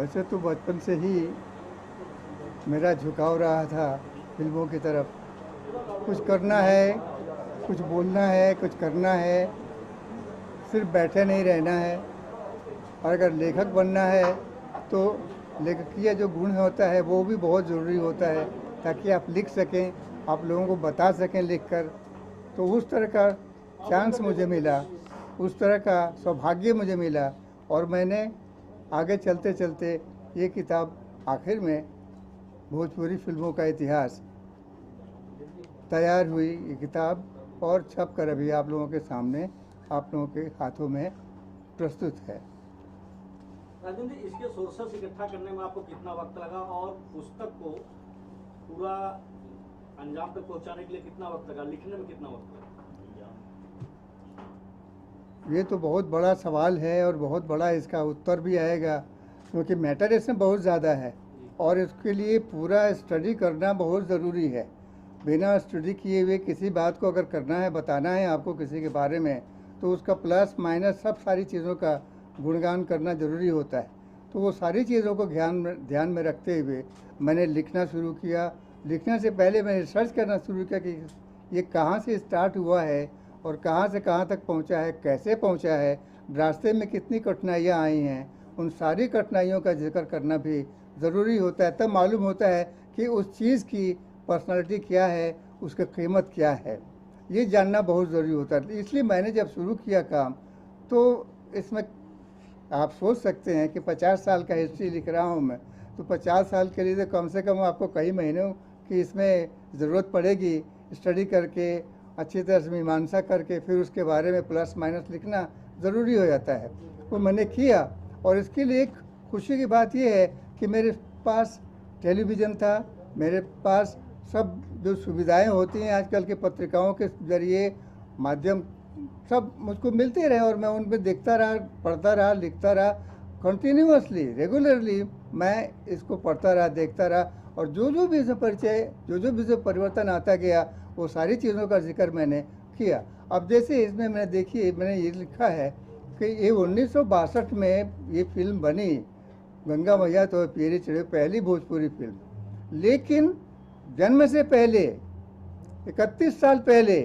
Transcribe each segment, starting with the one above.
वैसे तो बचपन से ही मेरा झुकाव रहा था फिल्मों की तरफ। कुछ करना है, कुछ बोलना है, कुछ करना है, सिर्फ बैठे नहीं रहना है। और अगर लेखक बनना है तो लेखकीय जो गुण होता है वो भी बहुत ज़रूरी होता है, ताकि आप लिख सकें, आप लोगों को बता सकें लिखकर। तो उस तरह का चांस मुझे मिला, उस तरह का सौभाग्य मुझे मिला, और मैंने आगे चलते चलते ये किताब आखिर में भोजपुरी फिल्मों का इतिहास तैयार हुई। ये किताब और छप कर अभी आप लोगों के सामने, आप लोगों के हाथों में प्रस्तुत है। राजन जी, इसके सोर्सेस इकट्ठा करने में आपको कितना वक्त लगा और पुस्तक को पूरा अंजाम तक पहुंचाने के लिए कितना वक्त लगा, लिखने में कितना वक्त लगा? ये तो बहुत बड़ा सवाल है और बहुत बड़ा इसका उत्तर भी आएगा, क्योंकि मैटर इसमें बहुत ज़्यादा है और इसके लिए पूरा स्टडी करना बहुत ज़रूरी है। बिना स्टडी किए हुए किसी बात को अगर करना है, बताना है आपको किसी के बारे में, तो उसका प्लस माइनस सब सारी चीज़ों का गुणगान करना ज़रूरी होता है। तो वो सारी चीज़ों को ध्यान में रखते हुए मैंने लिखना शुरू किया। लिखने से पहले मैंने रिसर्च करना शुरू किया कि ये कहाँ से स्टार्ट हुआ है और कहाँ से कहाँ तक पहुँचा है, कैसे पहुँचा है, रास्ते में कितनी कठिनाइयाँ आई हैं। उन सारी कठिनाइयों का जिक्र करना भी ज़रूरी होता है, तब मालूम होता है कि उस चीज़ की पर्सनालिटी क्या है, उसकी कीमत क्या है। ये जानना बहुत ज़रूरी होता है। इसलिए मैंने जब शुरू किया काम, तो इसमें आप सोच सकते हैं कि 50 साल का हिस्ट्री लिख रहा हूँ मैं, तो 50 साल के लिए तो कम से कम आपको कई महीनों की इसमें ज़रूरत पड़ेगी। स्टडी करके, अच्छी तरह से मीमांसा करके, फिर उसके बारे में प्लस माइनस लिखना ज़रूरी हो जाता है। वो मैंने किया, और इसके लिए एक खुशी की बात यह है कि मेरे पास टेलीविज़न था, मेरे पास सब जो सुविधाएं होती हैं आजकल के पत्रिकाओं के ज़रिए, माध्यम सब मुझको मिलते रहे, और मैं उन पर देखता रहा, पढ़ता रहा, लिखता रहा। कंटिन्यूअसली, रेगुलरली मैं इसको पढ़ता रहा, देखता रहा, और जो भी इसमें परिचय, जो भी इसमें परिवर्तन आता गया, वो सारी चीज़ों का जिक्र मैंने किया। अब जैसे इसमें मैंने देखिए, मैंने ये लिखा है कि ये 1962 में ये फिल्म बनी, गंगा मैया तो पियरी चढ़े, पहली भोजपुरी फिल्म। लेकिन जन्म से पहले 31 साल पहले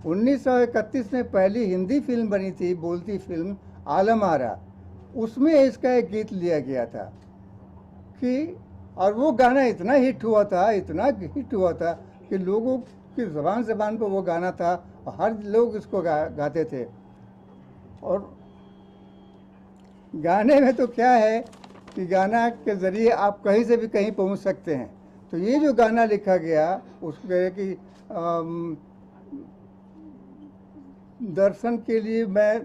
1931 में पहली हिंदी फिल्म बनी थी, बोलती फिल्म आलम आरा। उसमें इसका एक गीत लिया गया था कि, और वो गाना इतना हिट हुआ था, इतना हिट हुआ था कि लोगों की ज़बान पर वो गाना था, हर लोग इसको गाते थे। और गाने में तो क्या है कि गाना के ज़रिए आप कहीं से भी कहीं पहुंच सकते हैं। तो ये जो गाना लिखा गया, उसके कि दर्शन के लिए मैं,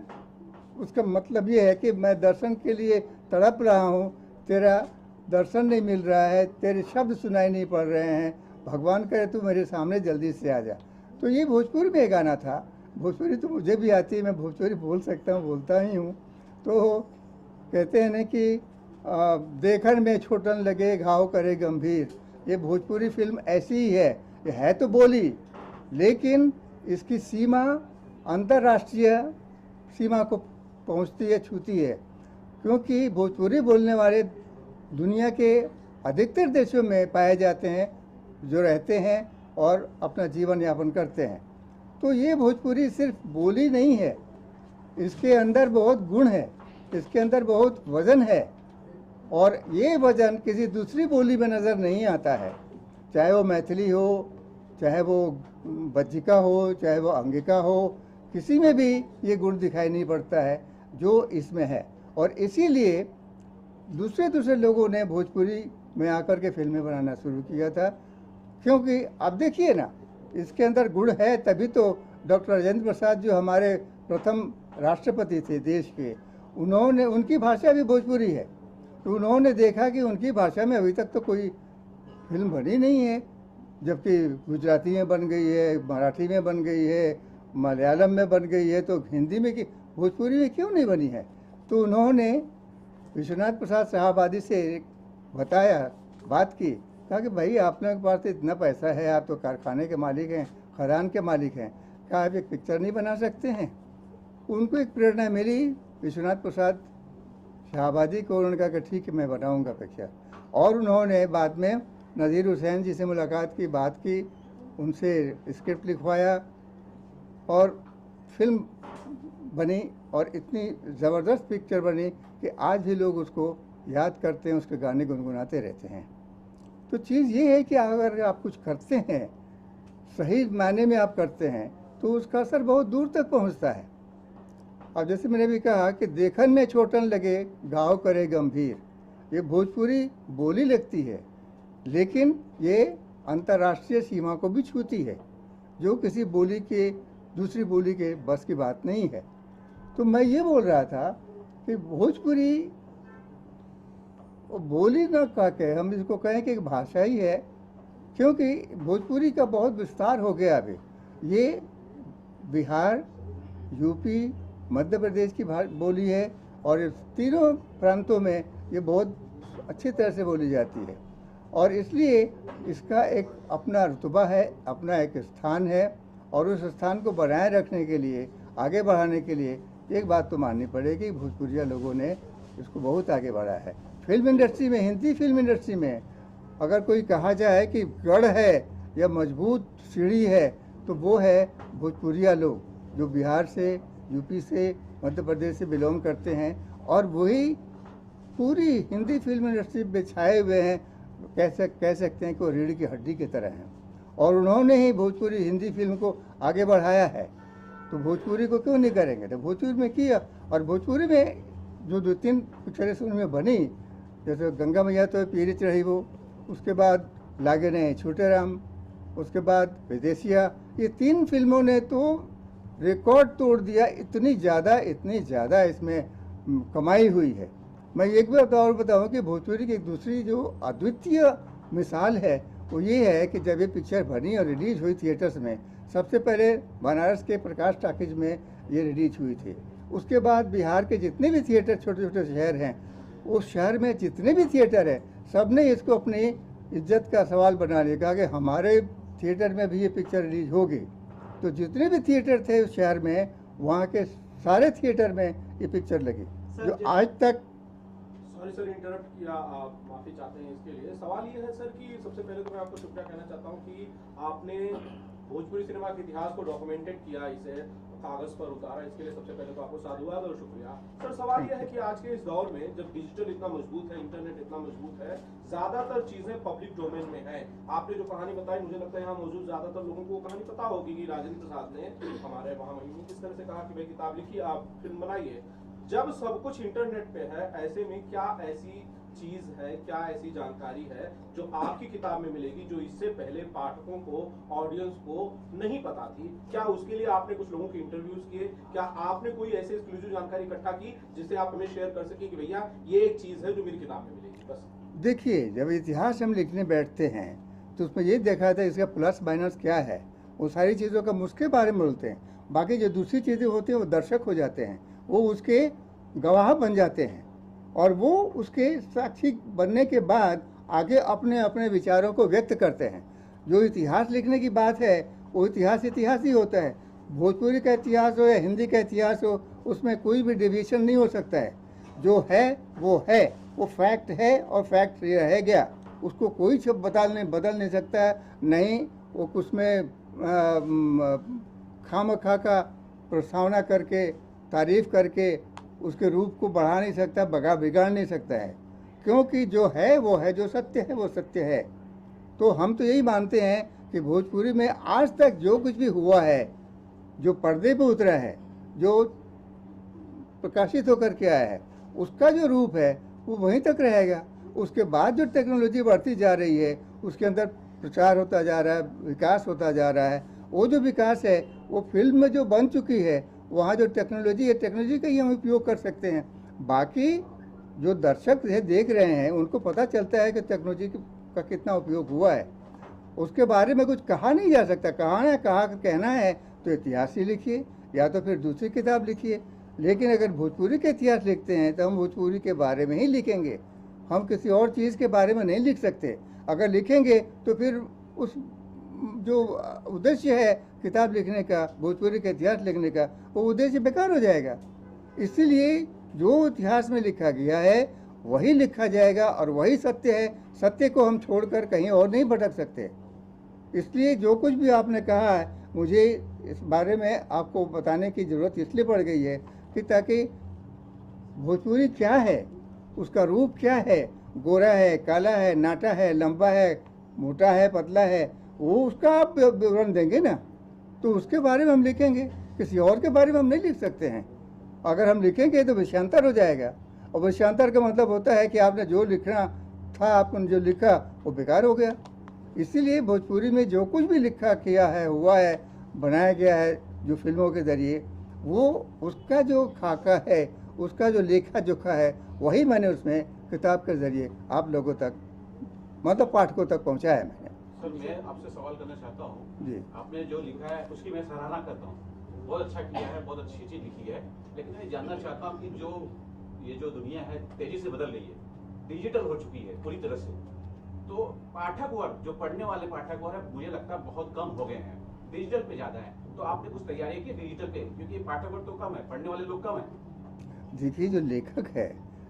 उसका मतलब ये है कि मैं दर्शन के लिए तड़प रहा हूँ, तेरा दर्शन नहीं मिल रहा है, तेरे शब्द सुनाई नहीं पड़ रहे हैं, भगवान करे तू मेरे सामने जल्दी से आ जा। तो ये भोजपुरी में गाना था। भोजपुरी तो मुझे भी आती है, मैं भोजपुरी बोल सकता हूँ, बोलता ही हूँ। तो कहते हैं ना कि देखन में छोटन लगे घाव करे गंभीर। ये भोजपुरी फिल्म ऐसी ही है, ये है तो बोली, लेकिन इसकी सीमा अंतर्राष्ट्रीय सीमा को पहुंचती है, छूती है, क्योंकि भोजपुरी बोलने वाले दुनिया के अधिकतर देशों में पाए जाते हैं, जो रहते हैं और अपना जीवन यापन करते हैं। तो ये भोजपुरी सिर्फ बोली नहीं है, इसके अंदर बहुत गुण है, इसके अंदर बहुत वज़न है, और ये वज़न किसी दूसरी बोली में नज़र नहीं आता है। चाहे वो मैथिली हो, चाहे वो बज्जिका हो, चाहे वो अंगिका हो, किसी में भी ये गुण दिखाई नहीं पड़ता है जो इसमें है। और इसीलिए दूसरे लोगों ने भोजपुरी में आकर के फिल्में बनाना शुरू किया था, क्योंकि अब देखिए ना, इसके अंदर गुण है, तभी तो डॉक्टर राजेंद्र प्रसाद जो हमारे प्रथम राष्ट्रपति थे देश के, उन्होंने, उनकी भाषा भी भोजपुरी है, तो उन्होंने देखा कि उनकी भाषा में अभी तक तो कोई फिल्म बनी नहीं है, जबकि गुजराती में बन गई है, मराठी में बन गई है, मलयालम में बन गई है, तो हिंदी में कि भोजपुरी में क्यों नहीं बनी है। तो उन्होंने विश्वनाथ प्रसाद शाहाबादी से बताया, बात की, कहा कि भाई आप लोगों के पास तो इतना पैसा है, आप तो कारखाने के मालिक हैं, खदान के मालिक हैं, क्या आप एक पिक्चर नहीं बना सकते हैं। उनको एक प्रेरणा मिली विश्वनाथ प्रसाद शाहबादी को उन्होंने कहा कि ठीक है मैं बनाऊंगा पिक्चर। और उन्होंने बाद में नज़ीर हुसैन जी से मुलाकात की, बात की, उनसे स्क्रिप्ट लिखवाया और फिल्म बनी और इतनी ज़बरदस्त पिक्चर बनी कि आज भी लोग उसको याद करते हैं, उसके गाने गुनगुनाते रहते हैं। तो चीज़ ये है कि अगर आप कुछ करते हैं, सही मायने में आप करते हैं, तो उसका असर बहुत दूर तक पहुंचता है। अब जैसे मैंने भी कहा कि देखन में छोटन लगे, गाँव करे गंभीर, ये भोजपुरी बोली लगती है, लेकिन ये अंतर्राष्ट्रीय सीमा को भी छूती है, जो किसी बोली के दूसरी बोली के बस की बात नहीं है। तो मैं ये बोल रहा था कि भोजपुरी बोली न कह के हम इसको कहें कि एक भाषा ही है, क्योंकि भोजपुरी का बहुत विस्तार हो गया अभी। ये बिहार, यूपी, मध्य प्रदेश की बोली है और इस तीनों प्रांतों में ये बहुत अच्छी तरह से बोली जाती है और इसलिए इसका एक अपना रुतबा है, अपना एक स्थान है और उस स्थान को बनाए रखने के लिए, आगे बढ़ाने के लिए एक बात तो माननी पड़ेगी, भोजपुरिया लोगों ने इसको बहुत आगे बढ़ाया है। फिल्म इंडस्ट्री में, हिंदी फिल्म इंडस्ट्री में अगर कोई कहा जाए कि गढ़ है या मजबूत सीढ़ी है तो वो है भोजपुरिया लोग, जो बिहार से, यूपी से, मध्य प्रदेश से बिलोंग करते हैं और वही पूरी हिंदी फिल्म इंडस्ट्री में छाए हुए हैं। कह सकते हैं कि वो रीढ़ की हड्डी की तरह हैं और उन्होंने ही भोजपुरी हिंदी फिल्म को आगे बढ़ाया है। तो भोजपुरी को क्यों नहीं करेंगे? तो भोजपुरी में किया और भोजपुरी में जो 2-3 पिक्चरें उनमें बनी, जैसे गंगा मैया तो पीरी चढ़ी वो, उसके बाद लागे नहीं छोटे राम, उसके बाद विदेशिया, ये 3 फिल्मों ने तो रिकॉर्ड तोड़ दिया। इतनी ज़्यादा इसमें कमाई हुई है। मैं एक बात और बताऊं कि भोजपुरी की एक दूसरी जो अद्वितीय मिसाल है वो ये है कि जब ये पिक्चर बनी और रिलीज हुई थिएटर्स में, सबसे पहले बनारस के प्रकाश टॉकीज में ये रिलीज हुई थी। उसके बाद बिहार के जितने भी थिएटर, छोटे छोटे शहर हैं, उस शहर में जितने भी थिएटर हैं, सब ने इसको अपनी इज्जत का सवाल बना लिया, कहा कि हमारे थिएटर में भी ये पिक्चर रिलीज होगी। तो जितने भी थिएटर थे उस शहर में, वहाँ के सारे थिएटर में ये पिक्चर लगी, जो आज तक। सॉरी सर, इंटरप्ट किया, आप माफी चाहते हैं इसके लिए। सवाल ये है सर कि सबसे पहले तो मैं आपको शुक्रिया कहना चाहता हूँ कि आपने भोजपुरी सिनेमा के इतिहास को डॉक्यूमेंटेड किया, इसे कागज पर उतारा, इसके लिए सबसे पहले तो आपको साधुवाद और शुक्रिया। सर सवाल यह है कि आज के इस दौर में जब डिजिटल इतना मजबूत है, इंटरनेट इतना मजबूत है, ज्यादातर चीजें पब्लिक डोमेन में है। आपने जो कहानी बताई, मुझे लगता है यहाँ मौजूद ज्यादातर लोगों को कहानी पता होगी कि राजेंद्र प्रसाद ने हमारे महामहिम किस तरह से कहा कि भाई किताब लिखिए, आप फिल्म बनाइए। जब सब कुछ इंटरनेट पे है, ऐसे में क्या ऐसी चीज है, क्या ऐसी जानकारी है जो आपकी किताब में मिलेगी जो इससे पहले पाठकों को, ऑडियंस को नहीं पता थी? क्या उसके लिए आपने कुछ लोगों के इंटरव्यूज किए? क्या आपने कोई ऐसे एक्सक्लूसिव जानकारी इकट्ठा की जिससे आप हमें शेयर कर सके कि भैया ये एक चीज है जो मेरी किताब में मिलेगी? बस देखिए, जब इतिहास हम लिखने बैठते हैं तो उसमें ये देखा था इसका प्लस माइनस क्या है, वो सारी चीज़ों का उसके बारे में बोलते हैं। बाकी जो दूसरी चीज़ें होती हैं वो दर्शक हो जाते हैं, वो उसके गवाह बन जाते हैं और वो उसके साक्षी बनने के बाद आगे अपने अपने विचारों को व्यक्त करते हैं। जो इतिहास लिखने की बात है वो इतिहास ही होता है। भोजपुरी का इतिहास हो या हिंदी का इतिहास हो, उसमें कोई भी डिवीजन नहीं हो सकता है। जो है, वो फैक्ट है और फैक्ट रहेगा, उसको कोई बदल नहीं सकता है। नहीं वो उसमें खामखा का प्रस्तावना करके, तारीफ करके उसके रूप को बढ़ा नहीं सकता, बिगाड़ नहीं सकता है, क्योंकि जो है वो है, जो सत्य है वो सत्य है। तो हम तो यही मानते हैं कि भोजपुरी में आज तक जो कुछ भी हुआ है, जो पर्दे पे उतरा है, जो प्रकाशित होकर के आया है, उसका जो रूप है वो वहीं तक रहेगा। उसके बाद जो टेक्नोलॉजी बढ़ती जा रही है, उसके अंदर प्रचार होता जा रहा है, विकास होता जा रहा है। वो जो विकास है वो फिल्म में जो बन चुकी है, वहाँ जो टेक्नोलॉजी है, टेक्नोलॉजी का ही हम उपयोग कर सकते हैं। बाकी जो दर्शक है देख रहे हैं, उनको पता चलता है कि टेक्नोलॉजी का कितना उपयोग हुआ है। उसके बारे में कुछ कहा नहीं जा सकता। कहना है तो इतिहास ही लिखिए या तो फिर दूसरी किताब लिखिए। लेकिन अगर भोजपुरी का इतिहास लिखते हैं तो हम भोजपुरी के बारे में ही लिखेंगे, हम किसी और चीज़ के बारे में नहीं लिख सकते। अगर लिखेंगे तो फिर उस जो उद्देश्य है किताब लिखने का, भोजपुरी का इतिहास लिखने का, वो उद्देश्य बेकार हो जाएगा। इसीलिए जो इतिहास में लिखा गया है वही लिखा जाएगा और वही सत्य है। सत्य को हम छोड़कर कहीं और नहीं भटक सकते। इसलिए जो कुछ भी आपने कहा है, मुझे इस बारे में आपको बताने की ज़रूरत इसलिए पड़ गई है कि ताकि भोजपुरी क्या है, उसका रूप क्या है, गोरा है, काला है, नाटा है, लंबा है, मोटा है, पतला है, वो उसका आप विवरण देंगे ना, तो उसके बारे में हम लिखेंगे। किसी और के बारे में हम नहीं लिख सकते हैं। अगर हम लिखेंगे तो विषयांतर हो जाएगा, और विषयांतर का मतलब होता है कि आपने जो लिखना था, आपने जो लिखा वो बेकार हो गया। इसीलिए भोजपुरी में जो कुछ भी लिखा किया है, हुआ है, बनाया गया है जो फिल्मों के ज़रिए, वो उसका जो खाका है, उसका जो लेखा जोखा है, वही मैंने उसमें किताब के ज़रिए आप लोगों तक, मतलब पाठकों तक पहुंचाया है मैंने। सर मैं आपसे सवाल करना चाहता हूँ जी। आपने जो लिखा है उसकी मैं सराहना करता हूँ, बहुत अच्छा किया है, बहुत अच्छी चीज लिखी है। लेकिन मैं जानना चाहता हूँ कि ये जो दुनिया है तेजी से बदल रही है, डिजिटल हो चुकी है पूरी तरह से, तो पाठक वर्ग, जो पढ़ने वाले पाठक वर्ग है, मुझे लगता है बहुत कम हो गए हैं, डिजिटल पे ज्यादा है। तो आपने कुछ तैयारी की डिजिटल पे, क्योंकि पाठक वर्ग तो कम है, पढ़ने वाले लोग कम है। देखिए, जो लेखक है,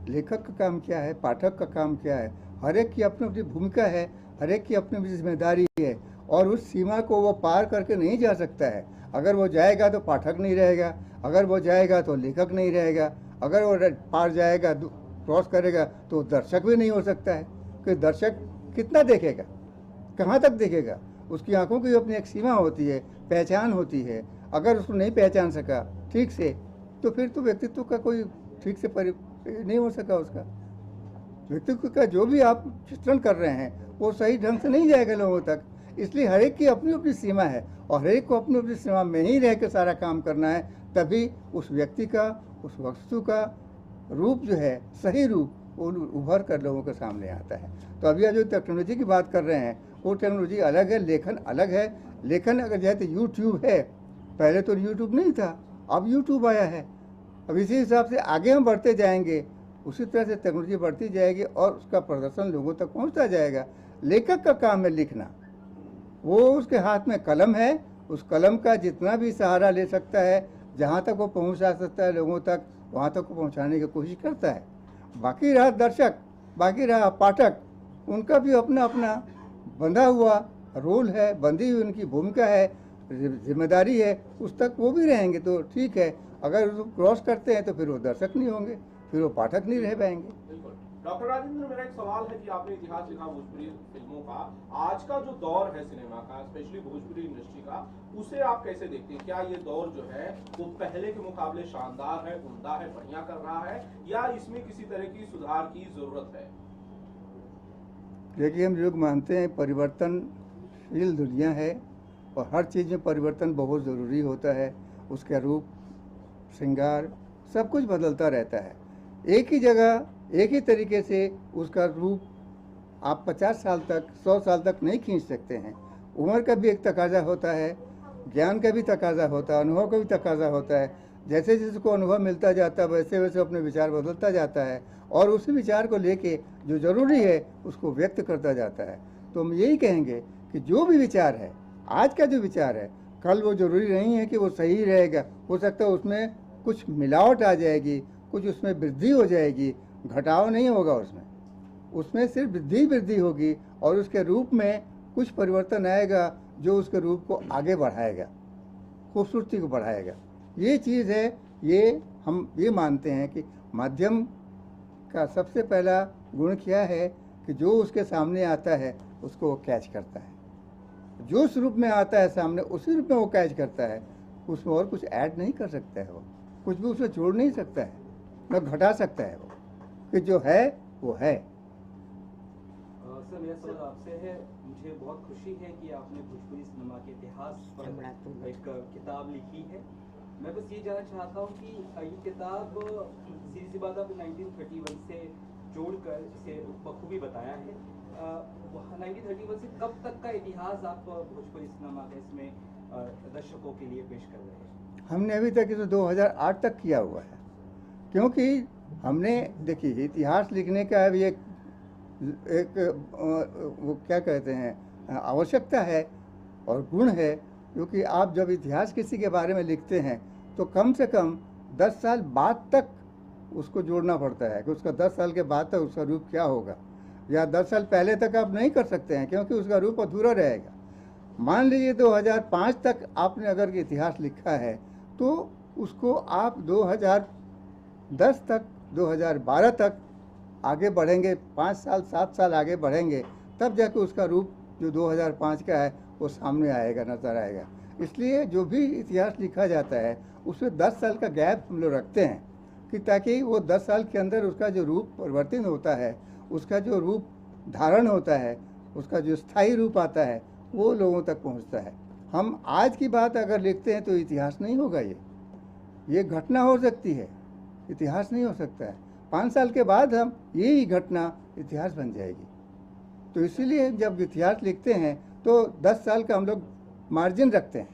लेखक का काम क्या है, पाठक का काम क्या है, हर एक की अपनी अपनी भूमिका है, हर एक की अपनी अपनी जिम्मेदारी है, और उस सीमा को वो पार करके नहीं जा सकता है। अगर वो जाएगा तो पाठक नहीं रहेगा, अगर वो जाएगा तो लेखक नहीं रहेगा, अगर वो पार जाएगा, क्रॉस करेगा, तो दर्शक भी नहीं हो सकता है। कि दर्शक कितना देखेगा, कहाँ तक देखेगा? उसकी आंखों की अपनी एक सीमा होती है, पहचान होती है। अगर उसको नहीं पहचान सका ठीक से, तो फिर तो व्यक्तित्व का कोई ठीक से नहीं हो सका। उसका व्यक्तित्व का जो भी आप चित्रण कर रहे हैं वो सही ढंग से नहीं जाएगा लोगों तक। इसलिए हर एक की अपनी अपनी सीमा है, और हर एक को अपनी अपनी सीमा में ही रह के सारा काम करना है, तभी उस व्यक्ति का, उस वस्तु का रूप जो है, सही रूप, वो उभर कर लोगों के सामने आता है। तो अभी जो टेक्नोलॉजी की बात कर रहे हैं, वो टेक्नोलॉजी अलग है, लेखन अलग है। लेखन अगर जाए तो यूट्यूब है, पहले तो यूट्यूब नहीं था, अब यूट्यूब आया है। अब इसी हिसाब से आगे हम बढ़ते जाएंगे, उसी तरह से टेक्नोलॉजी बढ़ती जाएगी और उसका प्रदर्शन लोगों तक पहुंचता जाएगा। लेखक का काम है लिखना, वो उसके हाथ में कलम है, उस कलम का जितना भी सहारा ले सकता है, जहाँ तक वो पहुँचा सकता है लोगों तक, वहाँ तक वो पहुँचाने की कोशिश करता है। बाकी रहा दर्शक, बाकी रहा पाठक, उनका भी अपना अपना बंधा हुआ रोल है, बंधी हुई उनकी भूमिका है, जिम्मेदारी है, उस तक वो भी रहेंगे तो ठीक है। अगर उसको क्रॉस करते हैं तो फिर वो दर्शक नहीं होंगे, फिर वो पाठक नहीं रह पाएंगे। बिल्कुल। डॉक्टर राजेंद्र, मेरा एक सवाल है कि आपने इतिहास लिखा भोजपुरी फिल्मों का, आज का जो दौर है सिनेमा का, स्पेशली भोजपुरी इंडस्ट्री का, उसे आप कैसे देखते हैं? क्या ये दौर जो है वो पहले के मुकाबले शानदार है, उम्दा है, बढ़िया कर रहा है, या इसमें किसी तरह की सुधार की जरूरत है? देखिए, हम लोग मानते हैं परिवर्तनशील दुनिया है, और हर चीज़ में परिवर्तन बहुत ज़रूरी होता है। उसका रूप, श्रृंगार, सब कुछ बदलता रहता है। एक ही जगह, एक ही तरीके से उसका रूप आप 50 साल तक, 100 साल तक नहीं खींच सकते हैं। उम्र का भी एक तकाजा होता है, ज्ञान का भी तकाजा होता है, अनुभव का भी तकाजा होता है। जैसे जैसे को अनुभव मिलता जाता है, वैसे वैसे अपने विचार बदलता जाता है, और उसी विचार को लेके जो ज़रूरी है उसको व्यक्त करता जाता है। तो हम यही कहेंगे कि जो भी विचार है, आज का जो विचार है, कल वो ज़रूरी नहीं है कि वो सही रहेगा। हो सकता है उसमें कुछ मिलावट आ जाएगी, कुछ उसमें वृद्धि हो जाएगी, घटाव नहीं होगा उसमें सिर्फ वृद्धि होगी, और उसके रूप में कुछ परिवर्तन आएगा जो उसके रूप को आगे बढ़ाएगा, खूबसूरती को बढ़ाएगा। ये चीज़ है, ये हम ये मानते हैं कि माध्यम का सबसे पहला गुण क्या है कि जो उसके सामने आता है उसको वो कैच करता है। जो उस रूप में आता है सामने, उसी रूप में वो कैच करता है। उसमें और कुछ ऐड नहीं कर सकता है, वो कुछ भी उसमें जोड़ नहीं सकता है, न घटा सकता है। वो कि जो है वो है। सर, मेरा सवाल आपसे है, मुझे बहुत खुशी है कि आपने भोजपुरी सिनेमा के इतिहास पर एक किताब लिखी है। मैं बस ये जानना चाहता हूँ कि ये किताब सीधी सी बात आपने 1931 से जोड़कर इसे बखूबी बताया है। 1931 से कब तक का इतिहास आप भोजपुरी सिनेमा का इसमें दर्शकों के लिए पेश कर रहे हैं? हमने अभी तक इसे 2008 तक किया हुआ है, क्योंकि हमने, देखिए, इतिहास लिखने का अभी एक वो क्या कहते हैं, आवश्यकता है और गुण है। क्योंकि आप जब इतिहास किसी के बारे में लिखते हैं तो कम से कम 10 साल बाद तक उसको जोड़ना पड़ता है कि उसका 10 साल के बाद तक उसका रूप क्या होगा, या 10 साल पहले तक आप नहीं कर सकते हैं क्योंकि उसका रूप अधूरा रहेगा। मान लीजिए 2005 तक आपने अगर इतिहास लिखा है तो उसको आप 2010 तक 2012 तक आगे बढ़ेंगे, 5 साल 7 साल आगे बढ़ेंगे, तब जाके उसका रूप जो 2005 का है वो सामने आएगा, नज़र आएगा। इसलिए जो भी इतिहास लिखा जाता है उसमें 10 साल का गैप हम लोग रखते हैं कि ताकि वो 10 साल के अंदर उसका जो रूप परिवर्तन होता है, उसका जो रूप धारण होता है, उसका जो स्थायी रूप आता है वो लोगों तक पहुंचता है। हम आज की बात अगर लिखते हैं तो इतिहास नहीं होगा, ये घटना हो सकती है, इतिहास नहीं हो सकता है। 5 साल के बाद हम यही घटना इतिहास बन जाएगी। तो इसीलिए जब इतिहास लिखते हैं तो 10 साल का हम लोग मार्जिन रखते हैं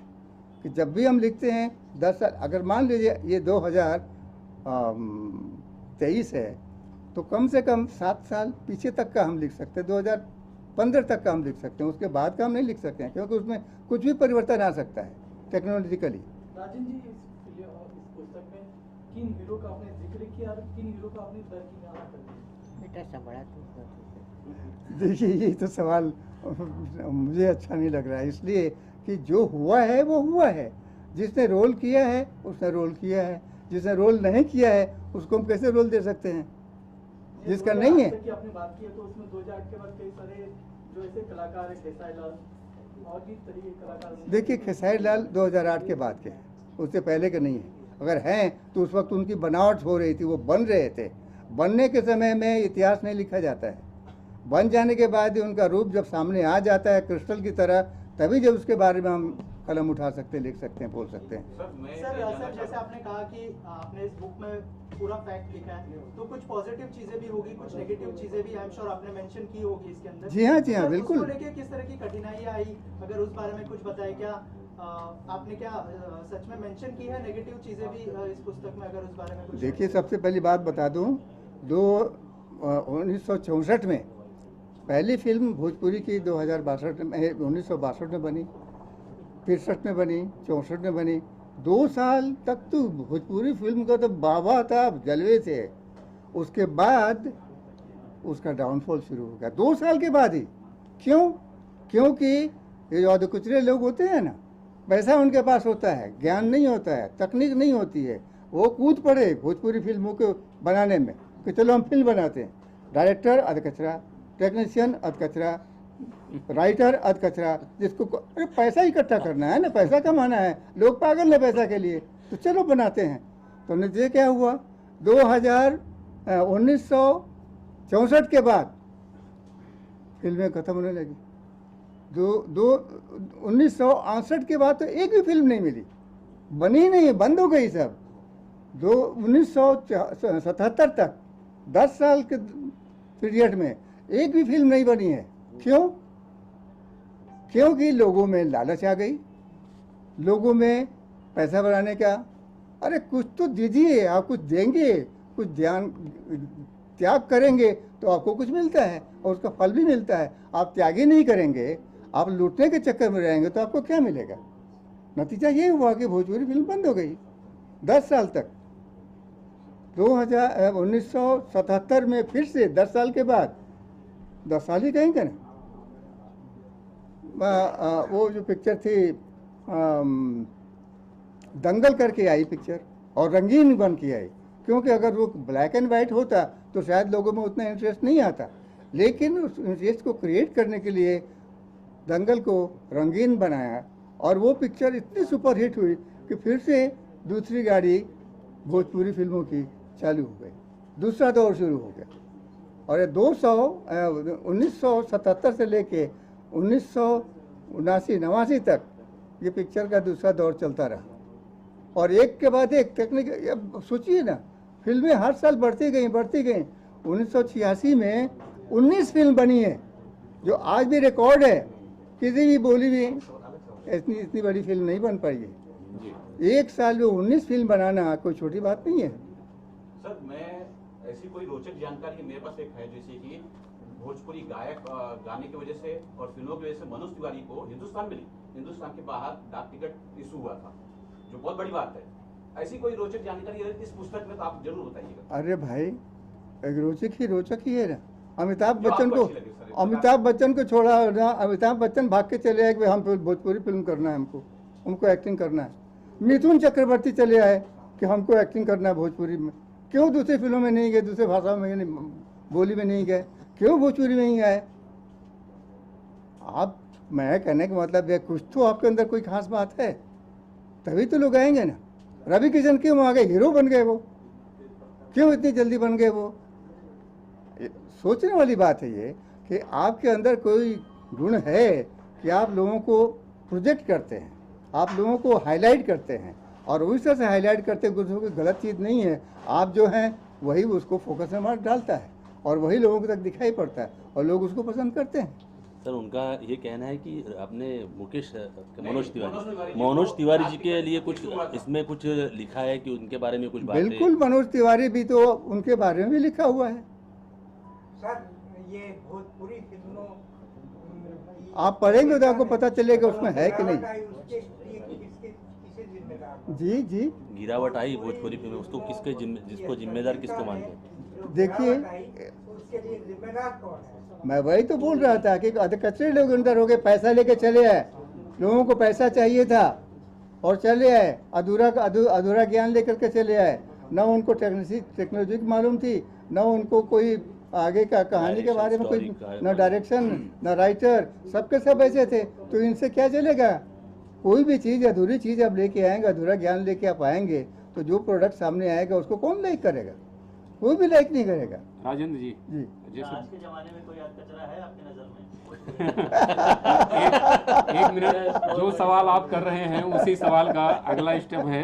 कि जब भी हम लिखते हैं 10 साल, अगर मान लीजिए ये 2023 है तो कम से कम 7 साल पीछे तक का हम लिख सकते हैं, 2015 तक का हम लिख सकते हैं, उसके बाद का हम नहीं लिख सकते हैं क्योंकि उसमें कुछ भी परिवर्तन आ सकता है टेक्नोलॉजिकली। राजन जी, इस पुस्तक में किन हीरो का आपने जिक्र किया और किन हीरो का आपने दरकिनार कर दिया? बेटा सबड़ा तो देखिए ये तो सवाल मुझे अच्छा नहीं लग रहा है, इसलिए कि जो हुआ है वो हुआ है। जिसने रोल किया है उसने रोल किया है, जिसने रोल नहीं किया है उसको हम कैसे रोल दे सकते हैं जिसका नहीं है। कि आपने बात की है तो उसमें 2008 के बाद कई सारे जो ऐसे कलाकार हैं, खेसारी लाल और भी तरीके के कलाकार। देखिए खेसारी लाल 2008 के बाद के हैं, उससे पहले के नहीं है। अगर हैं तो उस वक्त उनकी बनावट हो रही थी, वो बन रहे थे। बनने के समय में इतिहास नहीं लिखा जाता है, बन जाने के बाद ही उनका रूप जब सामने आ जाता है क्रिस्टल की तरह, तभी जब उसके बारे में हम कलम उठा सकते हैं, लिख सकते हैं, बोल सकते हैं। सर जैसे आपने कहा कि आपने इस बुक में पूरा फैक्ट लिखा है तो कुछ पॉजिटिव चीजें भी होगी, कुछ नेगेटिव चीजें भी आई एम श्योर आपने मेंशन की होगी इसके अंदर। जी हाँ बिल्कुल। उसको लेके किस तरह की कठिनाइयाँ आई, अगर उस बारे में कुछ बताएं। क्या आपने क्या सच में मेंशन की है नेगेटिव चीजें भी इस पुस्तक में, अगर उस बारे में कुछ? देखिए सबसे पहली बात बता दूं, 1964 में पहली फिल्म भोजपुरी की 1962 में बनी, 63 में बनी, 64 में बनी। 2 साल तक तो भोजपुरी फिल्म का तो बाबा था, जलवे थे। उसके बाद उसका डाउनफॉल शुरू हो गया 2 साल के बाद ही। क्यों? क्योंकि ये जो अधकुचरे लोग होते हैं ना, पैसा उनके पास होता है, ज्ञान नहीं होता है, तकनीक नहीं होती है, वो कूद पड़े भोजपुरी फिल्मों को बनाने में कि चलो हम फिल्म बनाते हैं। डायरेक्टर अधकचरा, टेक्नीशियन अधकचरा, राइटर अधकचरा, जिसको अरे पैसा इकट्ठा करना है ना, पैसा कमाना है, लोग पागल है पैसा के लिए, तो चलो बनाते हैं। तो नतीजे क्या हुआ, 1964 के बाद फिल्में खत्म होने लगी। 1968 के बाद तो एक भी फिल्म नहीं मिली, बनी नहीं, बंद हो गई सब। 1977 तक 10 साल के पीरियड में एक भी फिल्म नहीं बनी है। क्यों? क्योंकि लोगों में लालच आ गई, लोगों में पैसा बनाने का, अरे कुछ तो दीजिए, आप कुछ देंगे, कुछ ध्यान त्याग करेंगे तो आपको कुछ मिलता है और उसका फल भी मिलता है। आप त्याग ही नहीं करेंगे, आप लूटने के चक्कर में रहेंगे तो आपको क्या मिलेगा? नतीजा ये हुआ कि भोजपुरी फिल्म बंद हो गई 10 साल तक। 1977 में फिर से 10 साल के बाद, 10 साल ही कहेंगे ना, वो जो पिक्चर थी दंगल करके आई पिक्चर, और रंगीन बन के आई। क्योंकि अगर वो ब्लैक एंड वाइट होता तो शायद लोगों में उतना इंटरेस्ट नहीं आता, लेकिन उस इंटरेस्ट को क्रिएट करने के लिए दंगल को रंगीन बनाया, और वो पिक्चर इतनी सुपरहिट हुई कि फिर से दूसरी गाड़ी भोजपुरी फिल्मों की चालू हो गई, दूसरा दौर शुरू हो गया। और ये 1977 से लेके 1979 तक ये पिक्चर का दूसरा दौर चलता रहा, और एक के बाद एक टेक्निक। अब सोचिए ना, फिल्में हर साल बढ़ती गई। 1986 में 19 फिल्म बनी है, जो आज भी रिकॉर्ड है, किसी भी बोली भी इतनी बड़ी फिल्म नहीं बन पाई है। एक साल में 19 फिल्म बनाना कोई छोटी बात नहीं है। सर मैं ऐसी कोई रोचक जानकारी मेरे पास एक है, जैसे कि भोजपुरी गायक गाने की वजह से और फिल्मों की वजह से मनोज तिवारी को हिंदुस्तान के बाहर डाक टिकट इशू हुआ था, जो बहुत बड़ी बात है। ऐसी कोई रोचक जानकारी है इस पुस्तक में तो आप जरूर बताइएगा। अरे भाई, एक रोचक ही है ना। अमिताभ जो बच्चन आपको को अच्छी लगी सर, अमिताभ बच्चन को छोड़ा ना, अमिताभ बच्चन भाग के चले आए कि हम भोजपुरी फिल्म करना है, हमको एक्टिंग करना है। मिथुन चक्रवर्ती चले आए कि हमको एक्टिंग करना है भोजपुरी में। क्यों दूसरी फिल्मों में नहीं गए, दूसरे भाषाओं में नहीं, बोली में नहीं गए, क्यों भोजपुरी में ही आए? आप, मैं कहने का मतलब है कुछ तो आपके अंदर कोई खास बात है, तभी तो लोग आएंगे ना। रवि किशन क्यों आ गए, हीरो बन गए वो, क्यों इतनी जल्दी बन गए वो? सोचने वाली बात है ये कि आपके अंदर कोई गुण है कि आप लोगों को प्रोजेक्ट करते हैं, आप लोगों को हाईलाइट करते हैं, और उस तरह से हाईलाइट करते कुछ कोई गलत चीज़ नहीं है। आप जो हैं वही उसको फोकस में मार डालता है और वही लोगों तक दिखाई पड़ता है और लोग उसको पसंद करते हैं। सर, उनका ये कहना है कि आपने मनोज तिवारी जी के लिए कुछ इसमें कुछ लिखा है कि उनके बारे में कुछ बातें। बिल्कुल, मनोज तिवारी भी तो उनके बारे में भी लिखा हुआ है। सर, ये भोजपुरी फिल्मों आप पढ़ेंगे तो आपको पता चलेगा उसमें है कि नहीं। जी जी, गिरावट आई भोजपुरी फिल्म में, उसको जिसको जिम्मेदार किसको मानते हैं? देखिए, उसके लिए जिम्मेदार कौन है? मैं वही तो बोल रहा था कि कचरे लोग अंदर हो गए, पैसा लेके चले आए, लोगों को पैसा चाहिए था और चले आए, अधूरा ज्ञान लेकर के चले आए। न उनको टेक्नोलॉजी की मालूम थी, न उनको कोई आगे का कहानी के बारे में कोई, न डायरेक्शन, न राइटर, सबके सब ऐसे थे। तो इनसे क्या चलेगा? कोई भी चीज़, अधूरी चीज़ आप लेके आएंगे, अधूरा ज्ञान लेके आप आएंगे, तो जो प्रोडक्ट सामने आएगा उसको कौन लाइक करेगा? कोई भी लाइक नहीं करेगा। राजेंद्र जी, आज के जमाने में कोई कचरा है आपकी नजर में? एक मिनट, जो सवाल आप कर रहे हैं उसी सवाल का अगला स्टेप है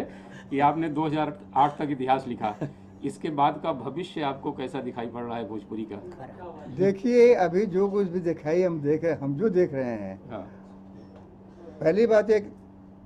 कि आपने 2008 तक इतिहास लिखा, इसके बाद का भविष्य आपको कैसा दिखाई पड़ रहा है भोजपुरी का? देखिए, अभी जो कुछ भी दिखाई हम जो देख रहे हैं, हाँ। पहली बात एक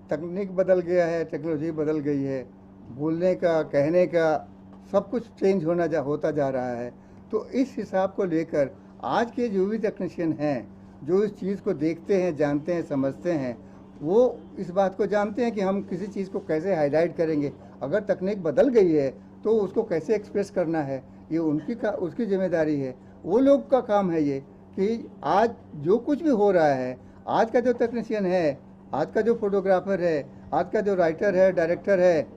तकनीक बदल गया है, टेक्नोलॉजी बदल गई है, बोलने का, कहने का सब कुछ चेंज होता जा रहा है। तो इस हिसाब को लेकर आज के जो भी टेक्नीशियन हैं, जो इस चीज़ को देखते हैं, जानते हैं, समझते हैं, वो इस बात को जानते हैं कि हम किसी चीज़ को कैसे हाईलाइट करेंगे। अगर तकनीक बदल गई है तो उसको कैसे एक्सप्रेस करना है, ये उसकी जिम्मेदारी है। वो लोग का काम है ये कि आज जो कुछ भी हो रहा है, आज का जो टेक्नीशियन है, आज का जो फोटोग्राफर है, आज का जो राइटर है, डायरेक्टर है,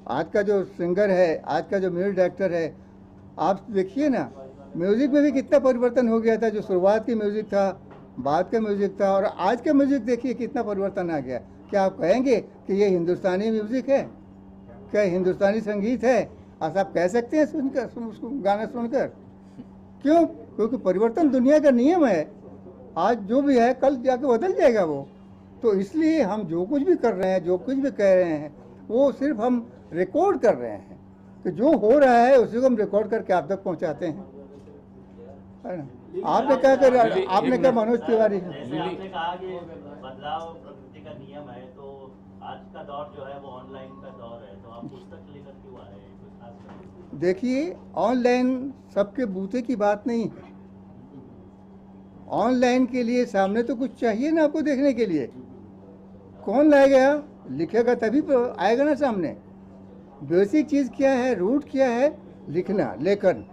आज का जो सिंगर है, आज का जो म्यूजिक डायरेक्टर है, आप देखिए ना, म्यूज़िक में भी कितना परिवर्तन हो गया था। जो शुरुआत की म्यूज़िक था, बाद का म्यूज़िक था, और आज का म्यूज़िक देखिए कितना परिवर्तन आ गया। क्या आप कहेंगे कि ये हिंदुस्तानी म्यूज़िक है? क्या हिंदुस्तानी संगीत है? आज आप कह सकते हैं उसको गाना सुनकर? क्यों? क्योंकि परिवर्तन दुनिया का नियम है। आज जो भी है कल जाके बदल जाएगा वो। तो इसलिए हम जो कुछ भी कर रहे हैं, जो कुछ भी कह रहे हैं, वो सिर्फ हम रिकॉर्ड कर रहे हैं कि जो हो रहा है उसी को हम रिकॉर्ड करके आप तक पहुंचाते हैं, है ना? आपने क्या मनोज तिवारी जैसे आपने कहा कि बदलाव प्रकृति का नियम है, तो आज का दौर जो है वो ऑनलाइन का दौर है, तो आप पुस्तक लेकर क्यों आ रहे हैं? कुछ खास बात? देखिए, ऑनलाइन सबके बूते की बात नहीं है। ऑनलाइन के लिए सामने तो कुछ चाहिए ना आपको देखने के लिए। कौन लाएगा? लिखेगा तभी तो आएगा ना सामने। बेसिक चीज़ क्या है, रूट क्या है? लिखना, लेखन।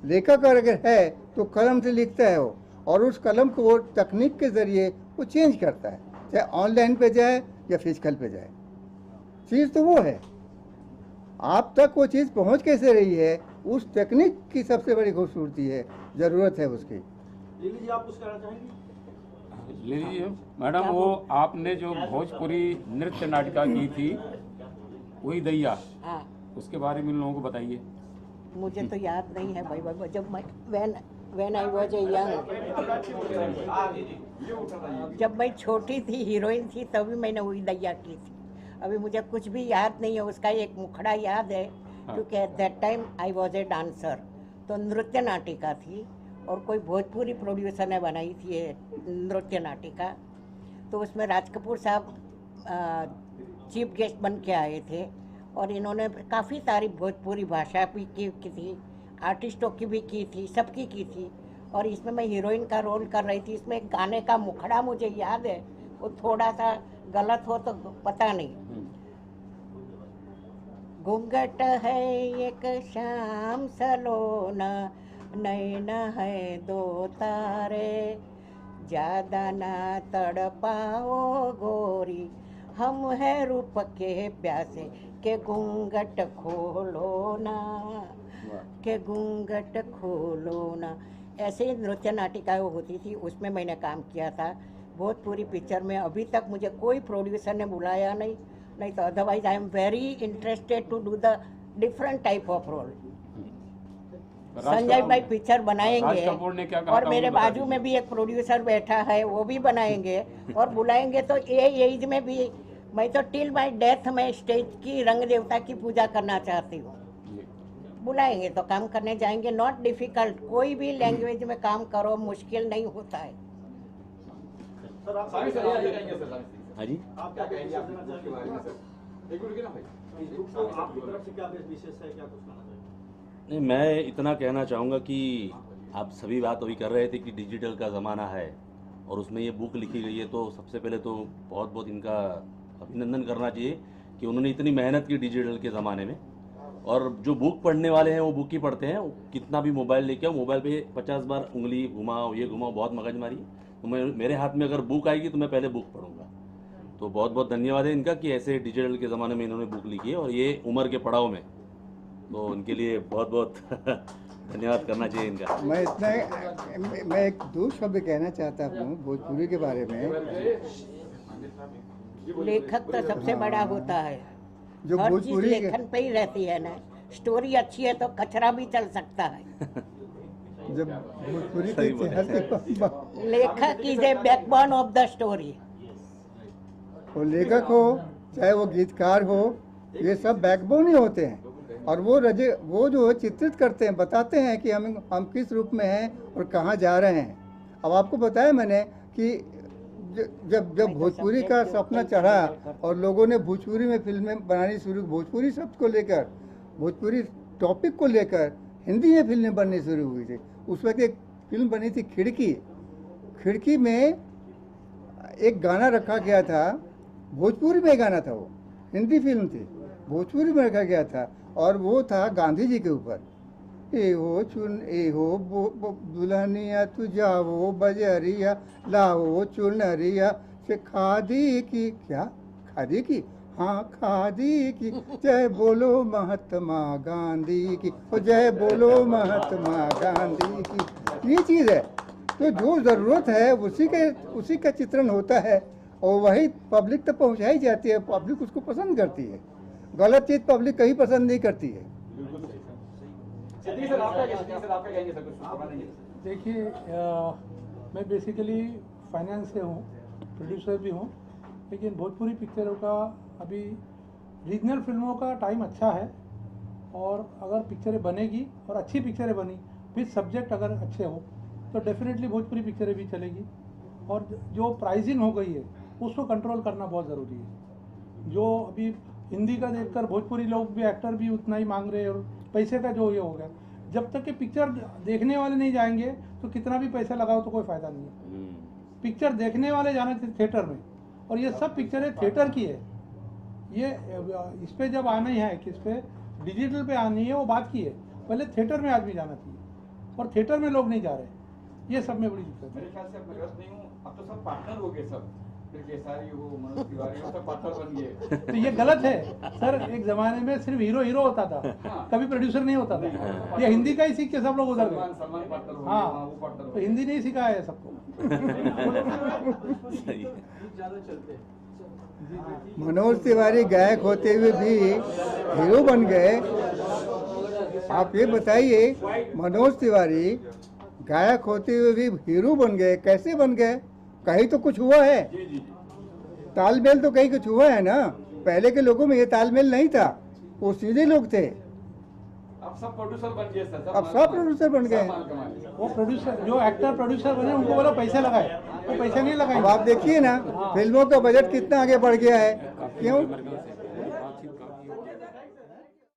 लेखक अगर है तो कलम से लिखता है वो, और उस कलम को वो तकनीक के ज़रिए वो चेंज करता है, चाहे ऑनलाइन पे जाए या फिजिकल पे जाए। चीज़ तो वो है, आप तक वो चीज़ पहुंच कैसे रही है, उस टेक्निक की सबसे बड़ी खूबसूरती है, ज़रूरत है उसकी। लिली जी, आप कुछ कहना चाहेंगे? लिली जी, मैडम, वो आपने जो भोजपुरी नृत्य नाटिका की थी, वही दैया, हाँ, उसके बारे में लोगों को बताइए। मुझे तो याद नहीं है भाई। जब मैं when I was a young, जब मैं छोटी थी, हीरोइन थी, तभी मैंने वही दैया की थी। अभी मुझे कुछ भी याद नहीं है। उसका एक मुखड़ा याद है, क्योंकि at that time I was a dancer. तो नृत्य नाटिका थी और कोई भोजपुरी प्रोड्यूसर ने बनाई थी ये नृत्य नाटिका। तो उसमें राज कपूर साहब चीफ गेस्ट बन के आए थे, और इन्होंने काफ़ी सारी भोजपुरी भाषा भी की थी, आर्टिस्टों की भी की थी, सबकी की थी। और इसमें मैं हीरोइन का रोल कर रही थी। इसमें एक गाने का मुखड़ा मुझे याद है, वो थोड़ा सा गलत हो तो पता नहीं। घूंघट है एक शाम सलोना, नैन है दो तारे, ज्यादा ना तड़पाओ गोरी, हम है रूप के प्यासे, के घूंघट खोलो ना, के घूंघट खोलो ना। ऐसे ही नृत्य नाटिकाएँ होती थी, उसमें मैंने काम किया था। भोजपुरी पिक्चर में अभी तक मुझे कोई प्रोड्यूसर ने बुलाया नहीं तो otherwise I am very interested to do the different type of role. Sanjay भाई पिक्चर बनाएंगे और मेरे बाजू में भी एक प्रोड्यूसर बैठा है, वो भी बनाएंगे और बुलाएंगे तो ये एज में भी मैं तो टिल माय डेथ में स्टेज की रंग देवता की पूजा करना चाहती हूँ। बुलाएंगे तो काम करने जाएंगे, नॉट डिफिकल्ट। कोई भी लैंग्वेज में काम करो, मुश्किल नहीं होता है। सर आप हाँ जी, आप क्या कहेंगे आपकी तरफ से, क्या विशेष है, क्या कुछ कहना चाहिए? नहीं, मैं इतना कहना चाहूँगा कि आप सभी बात अभी कर रहे थे कि डिजिटल का ज़माना है और उसमें ये बुक लिखी गई है, तो सबसे पहले तो बहुत बहुत इनका अभिनंदन करना चाहिए कि उन्होंने इतनी मेहनत की डिजिटल के ज़माने में। और जो बुक पढ़ने वाले हैं वो बुक ही पढ़ते हैं, कितना भी मोबाइल लेके आओ, मोबाइल पे 50 बार उंगली घुमाओ, ये घुमाओ, बहुत मगजमारी है। तो मेरे हाथ में अगर बुक आएगी तो मैं पहले बुक पढ़ूंगा। तो बहुत बहुत धन्यवाद है इनका कि ऐसे डिजिटल के ज़माने में इन्होंने बुक लिखी है और ये उम्र के पड़ाव में, तो उनके लिए बहुत बहुत धन्यवाद करना चाहिए इनका। मैं एक दो शब्द कहना चाहता हूँ भोजपुरी के बारे में। लेखक तो सबसे बड़ा होता है, जो हर चीज भोजपुरी लेखन पे ही रहती है ना। स्टोरी अच्छी है तो कचरा भी चल सकता है। जब भोजपुरी के इतिहास के लेखक is a backbone of the story. वो लेखक हो चाहे वो गीतकार हो, ये सब बैकबोन ही होते हैं। और वो जो चित्रित करते हैं, बताते हैं कि हम किस रूप में हैं और कहाँ जा रहे हैं। अब आपको बताया मैंने कि जब भोजपुरी का सपना चढ़ा और लोगों ने भोजपुरी में फिल्में बनानी शुरू, भोजपुरी शब्द को लेकर, भोजपुरी टॉपिक को लेकर हिंदी में फिल्में बननी शुरू हुई थी। उस वक्त एक फिल्म बनी थी खिड़की में एक गाना रखा गया था, भोजपुरी में गाना था, वो हिंदी फिल्म थी, भोजपुरी में रखा गया था और वो था गांधी जी के ऊपर। ए हो दुल्हनिया तू जाओ बजरिया, लाओ चुनरिया से खादी की, क्या खादी की, हाँ खादी की, जय बोलो महात्मा गांधी की, और जय बोलो महात्मा गांधी की। ये चीज़ है। तो जो ज़रूरत है उसी का चित्रण होता है और वही पब्लिक तक पहुंचाई जाती है। पब्लिक उसको पसंद करती है, गलत चीज़ पब्लिक कहीं पसंद नहीं करती है। देखिए, मैं बेसिकली फाइनेंस से हूँ, प्रोड्यूसर भी हूँ, लेकिन भोजपुरी पिक्चरों का अभी रीजनल फिल्मों का टाइम अच्छा है। और अगर पिक्चरें बनेगी और अच्छी पिक्चरें बनी, फिर सब्जेक्ट अगर अच्छे हो तो डेफिनेटली भोजपुरी पिक्चरें भी चलेगी। और जो प्राइसिंग हो गई है उसको कंट्रोल करना बहुत ज़रूरी है। जो अभी हिंदी का देखकर भोजपुरी लोग भी, एक्टर भी उतना ही मांग रहे हैं और पैसे का जो ये हो गया, जब तक कि पिक्चर देखने वाले नहीं जाएंगे तो कितना भी पैसा लगाओ तो कोई फ़ायदा नहीं है। पिक्चर देखने वाले जाना चाहिए थिएटर में, और ये सब पिक्चरें थिएटर की है। ये इस पे जब आना ही है, किस पे डिजिटल पे आनी है, वो बात की है। पहले थिएटर में आदमी जाना चाहिए और थिएटर में लोग नहीं जा रहे, ये सब में बड़ी दिक्कत है। मेरे ख्याल से मैं गलत नहीं हूँ, अब तो सब पार्टनर हो गए, सब फिर केसारी हो, मनोज तिवारी हो, सब पार्टनर बन गए। तो ये गलत है सर। एक जमाने में सिर्फ हीरो होता था, कभी प्रोड्यूसर नहीं होता था। ये हिंदी का ही सीख के सब लोग उधर गए। सलमान पार्टनर हो, हाँ, वो पार्टनर तो हिंदी नहीं सिखाया है सबको। मनोज तिवारी गायक होते हुए भी हीरो बन गए। आप ये बताइए, मनोज तिवारी गायक होते हुए भी हीरो बन गए, कैसे बन गए? कहीं तो कुछ हुआ है, तालमेल तो कहीं कुछ हुआ है ना। पहले के लोगों में ये तालमेल नहीं था, वो सीधे लोग थे। अब सब प्रोड्यूसर बन गए सर, अब सब प्रोड्यूसर बन गए। वो प्रोड्यूसर, जो एक्टर प्रोड्यूसर बने, उनको बोलो पैसे लगाए, वो पैसे नहीं लगाए। अब आप देखिए ना, फिल्मों का बजट कितना आगे बढ़ गया है। क्यों?